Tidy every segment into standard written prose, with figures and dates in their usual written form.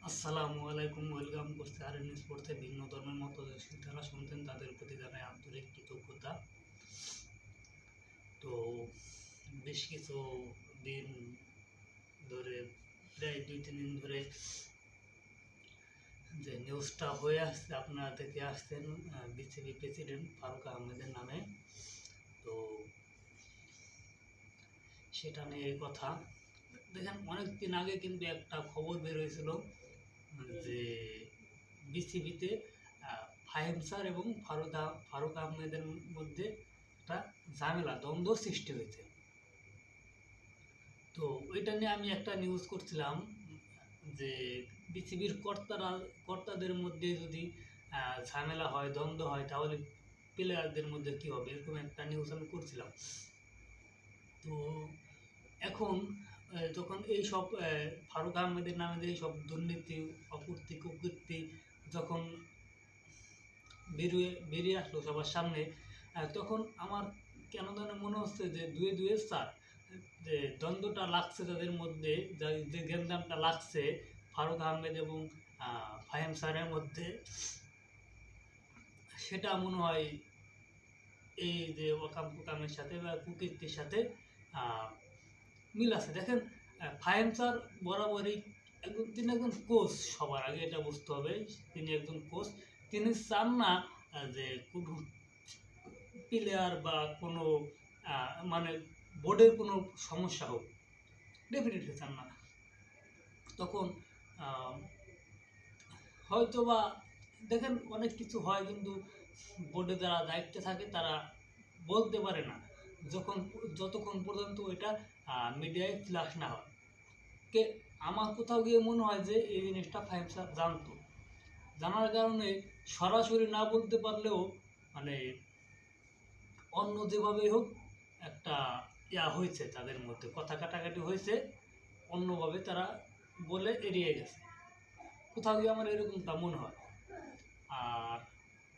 আসসালামু আলাইকুম, ওয়েলকাম করছে আর নিউজ পড়তে। ভিন্ন ধর্মের মতো যারা শুনতেন তাদের প্রতি জানাই আন্তরিক কৃতজ্ঞতা। তো বেশ কিছু দিন ধরে, প্রায় 2-3 দিন ধরে যে নিউজটা হয়ে আসছে, আপনারা দেখে আসছেন বিসিবি প্রেসিডেন্ট ফারুক আহমেদের নামে। তো সেটা নিয়ে কথা দেখেন, অনেক দিন আগে কিন্তু একটা খবর বের হয়েছিল যে বিসিবিতে ফাহিম স্যার এবং ফারুক আহমেদের মধ্যে একটা ঝামেলা, দ্বন্দ্ব সৃষ্টি হয়েছে। তো ওইটা নিয়ে আমি একটা নিউজ করছিলাম যে বিসিবির কর্তাদের মধ্যে যদি ঝামেলা হয়, দ্বন্দ্ব হয়, তাহলে প্লেয়ারদের মধ্যে কী হবে, এরকম একটা নিউজ আমি করছিলাম। তো এখন যখন এই সব ফারুক আহমেদের নামে যে সব দুর্নীতি, অপূর্তি, কুকীর্তি যখন বেরিয়ে আসলো সবার সামনে, তখন আমার কেন যেন মনে হচ্ছে যে দুয়ে দুয়ে চার, যে দ্বন্দ্বটা লাগছে তাদের মধ্যে, যে গেমদামটা লাগছে ফারুক আহমেদ এবং ফাহিম স্যারের মধ্যে, সেটা মনে হয় এই যে ওয়াকাম কুকামের সাথে বা কুকীর্তির সাথে মিল আছে। দেখেন, ফাহিম স্যার বরাবরই তিনি একজন কোচ, সবার আগে এটা বুঝতে হবে, তিনি একজন কোচ। তিনি চান না যে কোনো প্লেয়ার বা কোনো মানে বোর্ডের কোনো সমস্যা হোক, ডেফিনেটলি চান না। তখন হয়তো বা দেখেন অনেক কিছু হয়, কিন্তু বোর্ডে যারা দায়িত্বে থাকে তারা বলতে পারে না, যতক্ষণ পর্যন্ত ওইটা মিডিয়ায় ফ্ল্যাশ না হয়। আমার কোথাও গিয়ে মনে হয় যে এই জিনিসটা ফাহিম স্যার জানতো, জানার কারণে সরাসরি না বলতে পারলেও মানে অন্য যেভাবেই হোক একটা হয়েছে, তাদের মধ্যে কথা কাটাকাটি হয়েছে, অন্যভাবে তারা বলে এড়িয়ে গেছে। কোথাও গিয়ে আমার এরকমটা মনে হয়। আর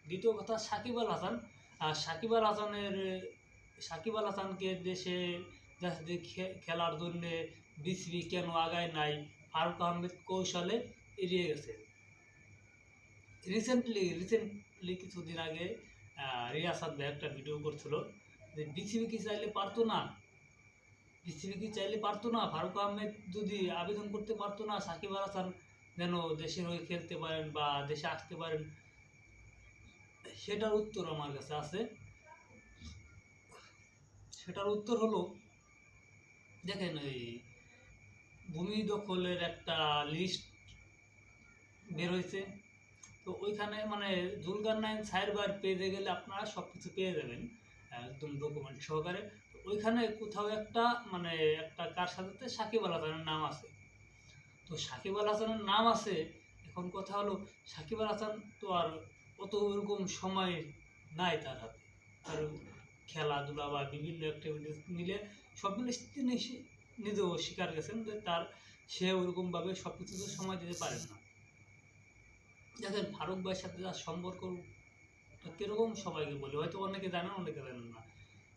দ্বিতীয় কথা, সাকিব আল হাসান। সাকিব আল হাসানকে দেশে খেলার জন্য বিসিবি কেন আগায় নাই, ফারুক আহমেদ কৌশলে এড়িয়ে গেছে। রিসেন্টলি কিছুদিন আগে রিয়াসাদ ভাই একটা ভিডিও করছিল যে বিসিবি কি চাইলে পারতো না, ফারুক আহমেদ যদি আবেদন করতে পারতো না, সাকিব আল হাসান যেন দেশের হয়ে খেলতে পারেন বা দেশে আসতে পারেন। সেটার উত্তর আমার কাছে আছে। সেটার উত্তর হলো, দেখেন, ওই ভূমি দখলের একটা লিস্ট বের হয়েছে। তো ওইখানে মানে জুলকারনাইন সাইবার পেজে গেলে আপনারা সব কিছু পেয়ে যাবেন একদম ডকুমেন্ট সহকারে। ওইখানে কোথাও একটা মানে একটা কার সাথে সাকিব আল হাসানের নাম আছে। তো সাকিব আল হাসানের নাম আছে, এখন কথা হলো সাকিব আল হাসান তো আর অত ওরকম সময় নাই তার হাতে, তার খেলাধুলা বা বিভিন্ন অ্যাক্টিভিটিস মিলে সব মিলে তিনি নিজেও স্বীকার গেছেন যে সে ওরকমভাবে সব কিছুতে সময় দিতে পারেন না। দেখেন, ফারুক ভাইয়ের সাথে যার সম্পর্ক কীরকম সবাইকে বলি, হয়তো অনেকে জানেন, অনেকে জানেন না।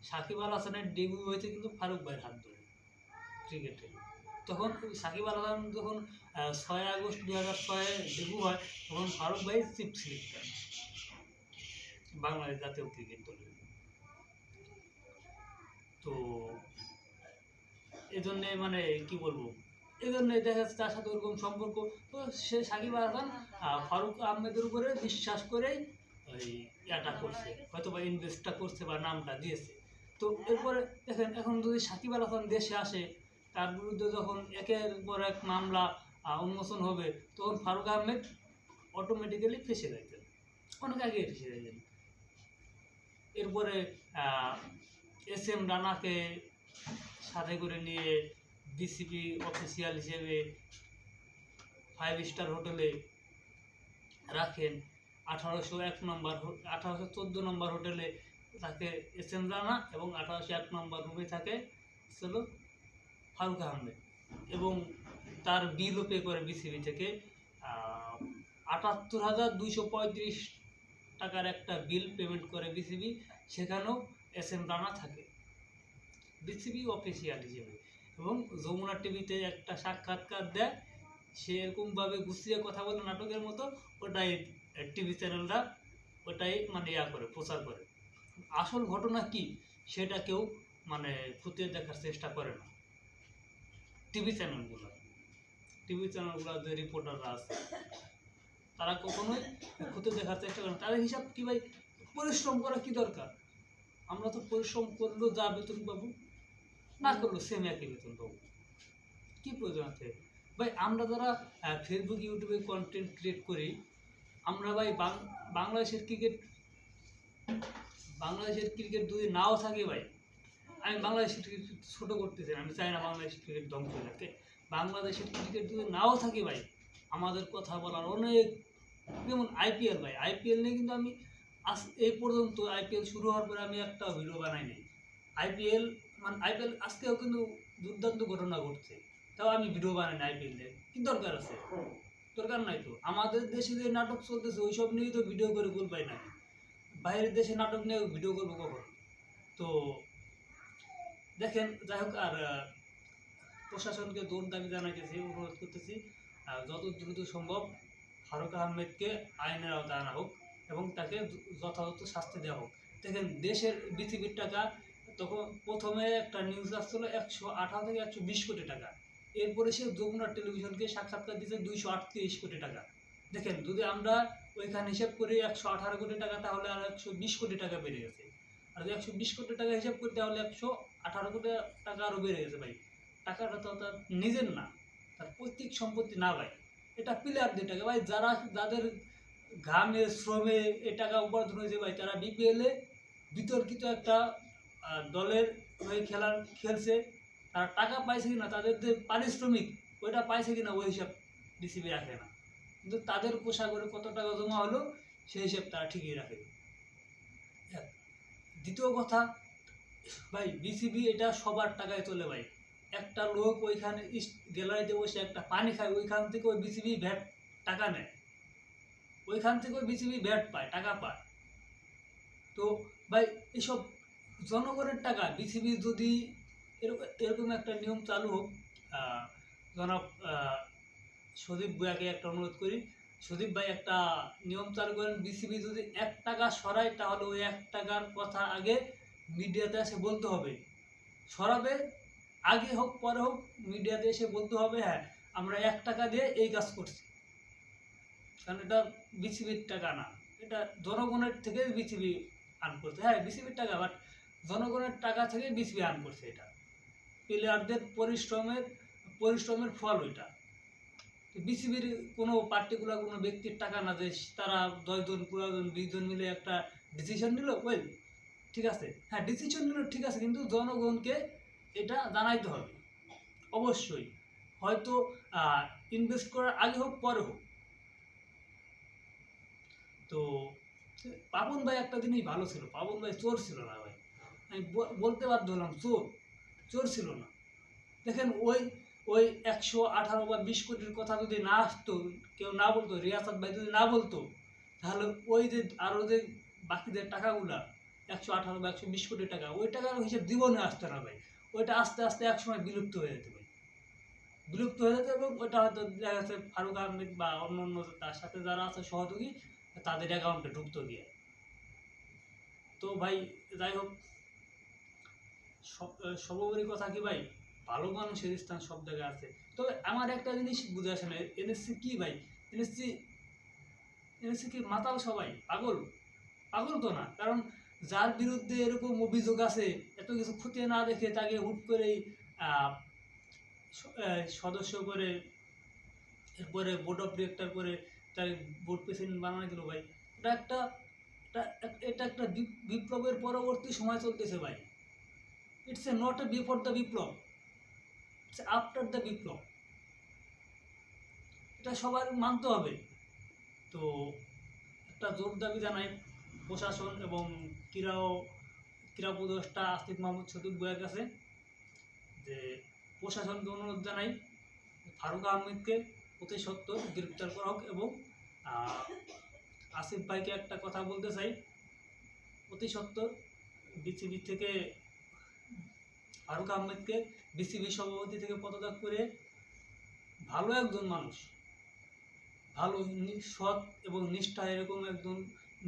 সাকিব আল হাসানের ডেবিউ হয়েছে কিন্তু ফারুক ভাইয়ের হাত ধরে ক্রিকেটে। তখন সাকিব আল হাসান যখন 6 আগস্ট 2006 ডেবিউ হয়, তখন ফারুক ভাই চিফ সিলেক্টর বাংলাদেশ জাতীয় ক্রিকেট দলের। তো এই জন্যে মানে কি বলবো, এই জন্যে দেখা যাচ্ছে তার সাথে ওরকম সম্পর্ক। তো সে সাকিব আল হাসান ফারুক আহমেদের উপরে বিশ্বাস করেই ওই করছে, হয়তো বা ইনভেস্টটা করছে বা নামটা দিয়েছে। তো এরপরে দেখেন, এখন যদি সাকিব আল হাসান দেশে আসে, তার বিরুদ্ধে যখন একের পর এক মামলা উন্মোচন হবে, তখন ফারুক আহমেদ অটোমেটিক্যালি ফেসে যাইতেন, অনেক আগে ফেসে যাইতেন। এরপরে এস এম রানাকে সাথে করে নিয়ে বিসিবি অফিসিয়াল হিসেবে 5 স্টার হোটেলে রাখেন। 1814 নম্বর হোটেলে থাকে এস এম রানা এবং 1801 নম্বর রুমে থাকে ছিল ফারুক আহমেদ, এবং তার বিলও পে করে বিসিবি থেকে 78,235 টাকার একটা বিল পেমেন্ট করে বিসিবি, সেখানেও এস এম রানা থাকে বিসিবি অফিসিয়াল হিসেবে। এবং যমুনা টিভিতে একটা সাক্ষাৎকার দেয় সে এরকমভাবে গুছিয়ে কথা বলে নাটকের মতো, ওটাই টিভি চ্যানেলরা ওটাই মানে করে প্রচার করে। আসল ঘটনা কি সেটা কেউ মানে খতিয়ে দেখার চেষ্টা করে না। টিভি চ্যানেলগুলো যে রিপোর্টাররা আছে তারা কখনোই খতিয়ে দেখার চেষ্টা করে না। তাদের হিসাব কি ভাই, পরিশ্রম করা কি দরকার? আমরা তো পরিশ্রম করলেও যা বেতন পাবো, না করলেও সেম একই বেতন পাবো, কি প্রয়োজন আছে ভাই? আমরা যারা ফেসবুক ইউটিউবে কন্টেন্ট ক্রিয়েট করি, আমরা ভাই বাংলাদেশের ক্রিকেট যদি নাও থাকে ভাই, আমি বাংলাদেশের ক্রিকেট ছোট করতেছি না, আমি চাই না বাংলাদেশের ক্রিকেট ধ্বংস হয়ে যাকে। বাংলাদেশের ক্রিকেট যদি নাও থাকে ভাই, আমাদের কথা বলার অনেক, যেমন আইপিএল ভাই, আইপিএল নিয়ে কিন্তু আমি এই পর্যন্ত আইপিএল শুরু হওয়ার পরে আমি একটা ভিডিও বানাই নাই। আইপিএল আজকেও কিন্তু দুর্দান্ত ঘটনা ঘটছে, তাও আমি ভিডিও বানাই না আইপিএল নিয়ে। কি দরকার আছে? দরকার নাই তো। আমাদের দেশে যে নাটক চলতেছে ওইসব নিয়েই তো ভিডিও করে গোল পাই না। বাইরের দেশে নাটক নিয়ে ভিডিও করবো কখন? তো দেখেন, যাই হোক, আর প্রশাসনকে দৌড় দাবি জানাইতেছি, অনুরোধ করতেছি যত দ্রুত সম্ভব ফারুক আহমেদকে আইনের আওতায় আনা হোক এবং তাকে যথাযথ শাস্তি দেওয়া হোক। দেখেন, দেশের বিসিবির টাকা তখন প্রথমে একটা নিউজ আসছিল 118 থেকে 120 কোটি টাকা, এরপরে সে যমুনা টেলিভিশনকে সাক্ষাৎকার দিচ্ছে 238 কোটি টাকা। দেখেন, যদি আমরা ওইখানে হিসাব করি 118 কোটি টাকা, তাহলে আর 120 কোটি টাকা বেড়ে গেছে। আর যদি 120 কোটি টাকা হিসাব করি তাহলে 118 কোটি টাকা আরও বেড়ে গেছে ভাই। টাকাটা তো তার নিজের না, তার পৈতৃক সম্পত্তি না ভাই, এটা প্লেয়ারদের টাকা ভাই, যাদের ঘামে শ্রমে এ টাকা উপার্জন হয়েছে ভাই, তারা বিপিএলে বিতর্কিত একটা দলের হয়ে খেলছে, তারা টাকা পাইছে কিনা, তাদের যে পারিশ্রমিক ওইটা পাইছে কিনা ওই হিসাব বিসিবি রাখে না, কিন্তু তাদের পোশাকে কত টাকা জমা হলো সেই হিসাব তারা ঠিকই রাখে। দ্বিতীয় কথা ভাই, বিসিবি এটা সবার টাকায় চলে ভাই। একটা লোক ওইখানে গ্যালারিতে বসে একটা পানি খায়, ওইখান থেকে ওই বিসিবি ভ্যাট টাকা নেয়, ওইখান থেকে ওই বিসিবি ভ্যাট পায়, টাকা পায়। তো ভাই, এসব জনগণের টাকা, বিসিবি যদি এরকম একটা নিয়ম চালু হোক, জনাব সদীপ ভুঁইয়াকে একটা অনুরোধ করি, সদীপ ভাই একটা নিয়ম চালু করেন, বিসিবি যদি 1 টাকা সরায় তাহলে ওই 1 টাকার কথা আগে মিডিয়াতে এসে বলতে হবে, সরাবে আগে হোক পরে হোক, মিডিয়াতে এসে বলতে হবে হ্যাঁ আমরা 1 টাকা দিয়ে এই কাজ করছি, কারণ এটা বিসিবির টাকা না, এটা জনগণের থেকে বিসিবি আর্ন করছে। হ্যাঁ, বিসিবির টাকা, বাট জনগণের টাকা থেকে বিসিবি আর্ন করছে, এটা প্লেয়ারদের পরিশ্রমের ফল ওইটা। বিসিবির কোনো পার্টিকুলার কোনো ব্যক্তির টাকা না যে তারা 10 জন 15 জন 20 জন মিলে একটা ডিসিশন নিল, ওয়েল ঠিক আছে, হ্যাঁ ডিসিশন নিল ঠিক আছে, কিন্তু জনগণকে এটা জানাইতে হবে অবশ্যই, হয়তো ইনভেস্ট করার আগে হোক পরে হোক। তো পাপন ভাই একটা জিনিস ভালো ছিল, পাপন ভাই চোর ছিল না ভাই, আমি বলতে বাধ্য হলাম, চোর ছিল না। দেখেন, ওই 118 বা 20 কোটির কথা যদি না আসতো, কেউ না বলতো, রিয়াসাত ভাই যদি না বলতো, তাহলে ওই যে আরও যে বাকি যে টাকাগুলা 118 বা 120 কোটি টাকা, ওই টাকার হিসেব জীবনে আসতো না ভাই, ওইটা আস্তে আস্তে একসময় বিলুপ্ত হয়ে যেত ভাই, বিলুপ্ত হয়ে যেত, এবং ওইটা হয়তো দেখা যাচ্ছে ফারুক আহমেদ বা অন্য অন্য তার সাথে যারা আছে সহযোগী, তাদের অ্যাকাউন্টে ঢুকতো গিয়ে। তো ভাই, যাই হোক, সর্বোপরি কথা কি ভাই, ভালো মানুষের স্থান সব জায়গায় আছে। তবে আমার একটা জিনিস বুঝে আসে না, এনএসসি কি ভাই, এনএসসি কি মাতাল সবাই পাগল? পাগল তো না, কারণ যার বিরুদ্ধে এরকম অভিযোগ আছে, এত কিছু খতিয়ে না দেখে তাকে হুট করেই সদস্য করে, এরপরে বোর্ড অফ ডিরেক্টর করে তার বোর্ড প্রেসিডেন্ট বানানো দিল ভাই, এটা একটা বিপ্লবের পরবর্তী সময় চলতেছে ভাই। It's a not a before the biplab, it's after the biplab, এটা সবার মানতে হবে। তো একটা জোর দাবি জানাই প্রশাসন এবং ক্রীড়া উপদেষ্টা আসিফ মাহমুদ সদীপ ভুঁইয়ার কাছে, যে প্রশাসনকে অনুরোধ জানাই ফারুক আহমেদকে অতি সত্বর গ্রেপ্তার করা হোক, এবং আসিফ ভাইকে একটা কথা বলতে চাই, অতি সত্বর বিসিবি থেকে ফারুক আহমেদকে বিসিবি সভাপতি থেকে পদত্যাগ করে ভালো একজন মানুষ ভালো সৎ এবং নিষ্ঠা এরকম একজন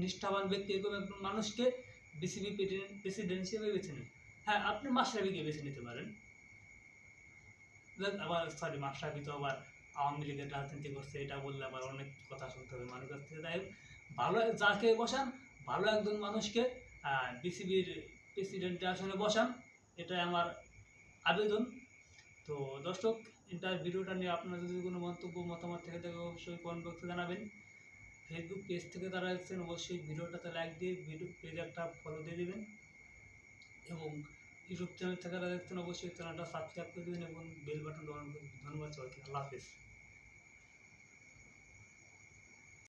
নিষ্ঠাবান ব্যক্তি এরকম একজন মানুষকে বিসিবি প্রেসিডেন্ট হিসেবে বেছে নিন। হ্যাঁ, আপনি মাশরাফিকে বেছে নিতে পারেন। আবার সরি, মাশরাফি তো আবার আওয়ামী লীগের রাজনীতি করছে, এটা বললে আবার অনেক কথা শুনতে হবে মানুষের কাছ থেকে। তাই ভালো যাকে বসান, ভালো একজন মানুষকে বিসিবির প্রেসিডেন্টের আসনে বসান, এটাই আমার আবেদন। তো দর্শক, ভিডিওটা নিয়ে আপনার যদি কোনো মন্তব্য মতামত থেকে থাকে অবশ্যই কমেন্ট বক্সে জানাবেন। ফেসবুক পেজ থেকে তারা দেখছেন অবশ্যই ভিডিওটাতে লাইক দিয়ে ভিডিও পেজ একটা ফলো দিয়ে দেবেন, এবং ইউটিউব চ্যানেল থেকে যারা দেখছেন অবশ্যই চ্যানেলটা সাবস্ক্রাইব করে দেবেন এবং বেল বাটন অন করে দেবেন। ধন্যবাদ সবাইকে, আল্লাহ হাফেজ।